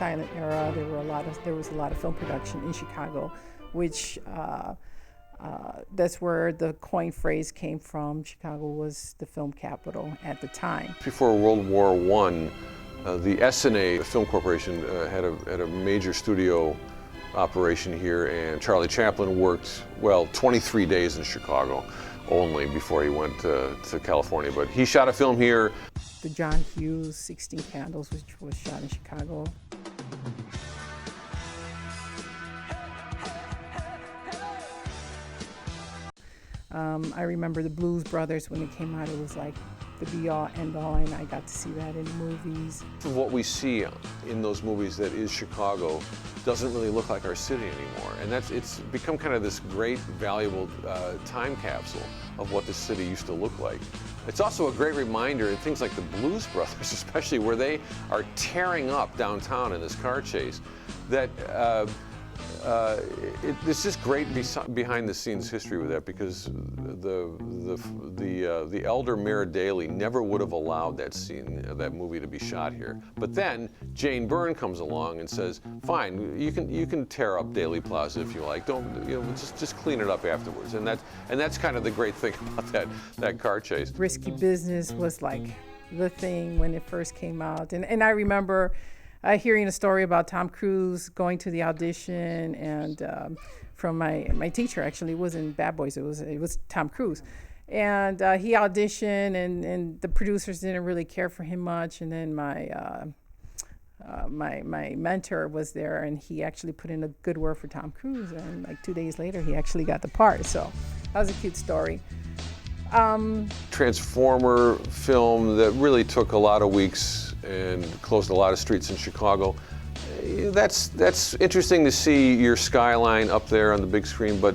silent era, there was a lot of film production in Chicago, which that's where the coin phrase came from. Chicago was the film capital at the time. Before World War I, the SNA Film Corporation had a major studio operation here, and Charlie Chaplin worked, 23 days in Chicago only before he went to California. But he shot a film here. The John Hughes 16 Candles, which was shot in Chicago. I remember the Blues Brothers, when they came out, it was like the be-all, end-all, and I got to see that in movies. What we see in those movies that is Chicago doesn't really look like our city anymore, and it's become kind of this great, valuable time capsule of what the city used to look like. It's also a great reminder in things like the Blues Brothers, especially where they are tearing up downtown in this car chase, that it's just great behind-the-scenes history with that, because the elder Mayor Daley never would have allowed that movie to be shot here. But then Jane Byrne comes along and says, "Fine, you can tear up Daley Plaza if you like. Don't just clean it up afterwards." And that's kind of the great thing about that car chase. Risky Business was like the thing when it first came out, and I remember hearing a story about Tom Cruise going to the audition, and from my teacher, actually. It wasn't Bad Boys, it was Tom Cruise. And he auditioned, and the producers didn't really care for him much. And then my mentor was there, and he actually put in a good word for Tom Cruise. And like 2 days later, he actually got the part. So that was a cute story. Transformer film that really took a lot of weeks and closed a lot of streets in Chicago. That's interesting to see your skyline up there on the big screen, but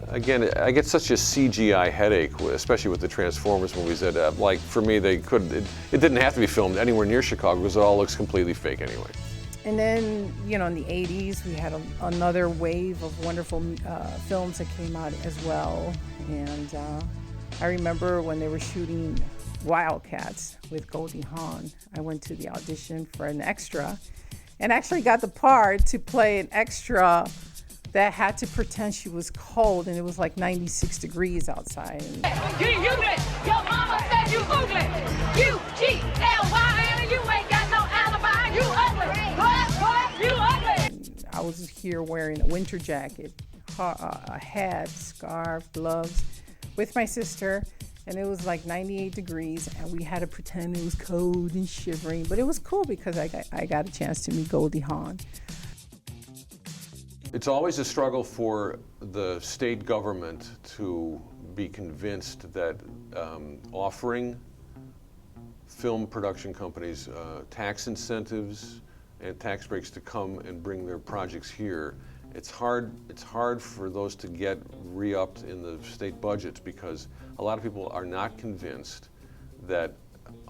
again, I get such a CGI headache, especially with the Transformers movies, that like for me, it didn't have to be filmed anywhere near Chicago because it all looks completely fake anyway. And then, in the 80s, we had another wave of wonderful films that came out as well. And I remember when they were shooting Wildcats with Goldie Hawn. I went to the audition for an extra and actually got the part to play an extra that had to pretend she was cold, and it was like 96 degrees outside. Your mama said you ugly. U-G-L-Y, you ain't got no alibi. You ugly. You ugly. I was here wearing a winter jacket, a hat, scarf, gloves, with my sister, and it was like 98 degrees, and we had to pretend it was cold and shivering, but it was cool because I got a chance to meet Goldie Hawn. It's always a struggle for the state government to be convinced that offering film production companies tax incentives and tax breaks to come and bring their projects here. It's hard for those to get re-upped in the state budgets, because a lot of people are not convinced that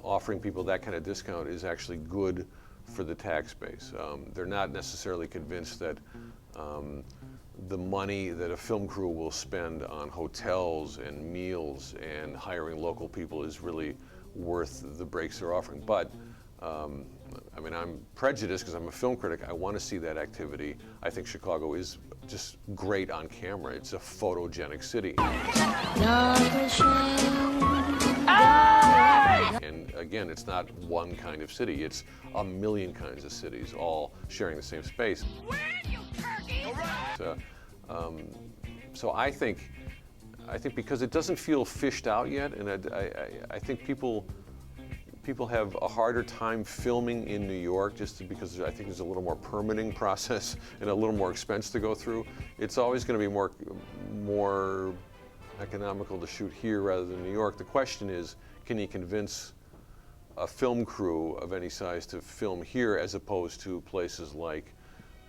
offering people that kind of discount is actually good for the tax base. They're not necessarily convinced that the money that a film crew will spend on hotels and meals and hiring local people is really worth the breaks they're offering. But I'm prejudiced because I'm a film critic. I want to see that activity. I think Chicago is just great on camera. It's a photogenic city. And again, it's not one kind of city. It's a million kinds of cities all sharing the same space. So I think because it doesn't feel fished out yet, and I think people have a harder time filming in New York just because I think there's a little more permitting process and a little more expense to go through. It's always going to be more economical to shoot here rather than New York. The question is, can you convince a film crew of any size to film here as opposed to places like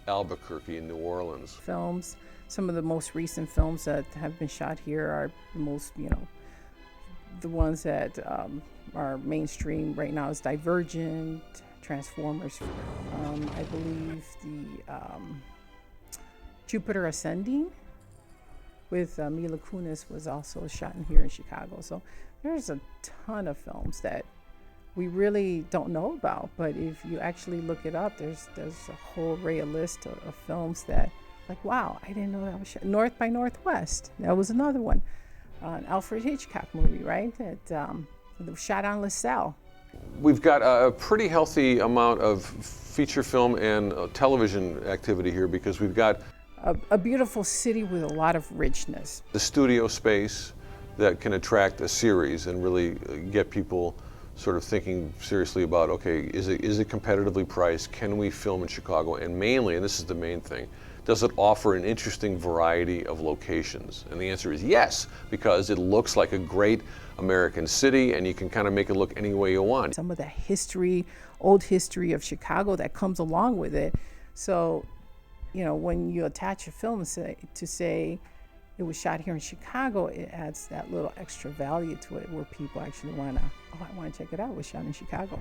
Albuquerque and New Orleans? Films, some of the most recent films that have been shot here are the most, the ones that are mainstream right now is Divergent, Transformers. I believe the Jupiter Ascending with Mila Kunis was also shot in here in Chicago. So there's a ton of films that we really don't know about. But if you actually look it up, there's a whole array of list of films that, like, wow, I didn't know that was shot. North by Northwest, that was another one. An Alfred Hitchcock movie, right? That was shot on LaSalle. We've got a pretty healthy amount of feature film and television activity here because we've got A beautiful city with a lot of richness. the studio space that can attract a series and really get people sort of thinking seriously about, okay, is it competitively priced? Can we film in Chicago? And mainly, and this is the main thing, does it offer an interesting variety of locations? And the answer is yes, because it looks like a great American city and you can kind of make it look any way you want. Some of the history, old history of Chicago that comes along with it. So, you know, when you attach a film to say it was shot here in Chicago, it adds that little extra value to it where people actually want to, oh, I want to check it out. It was shot in Chicago.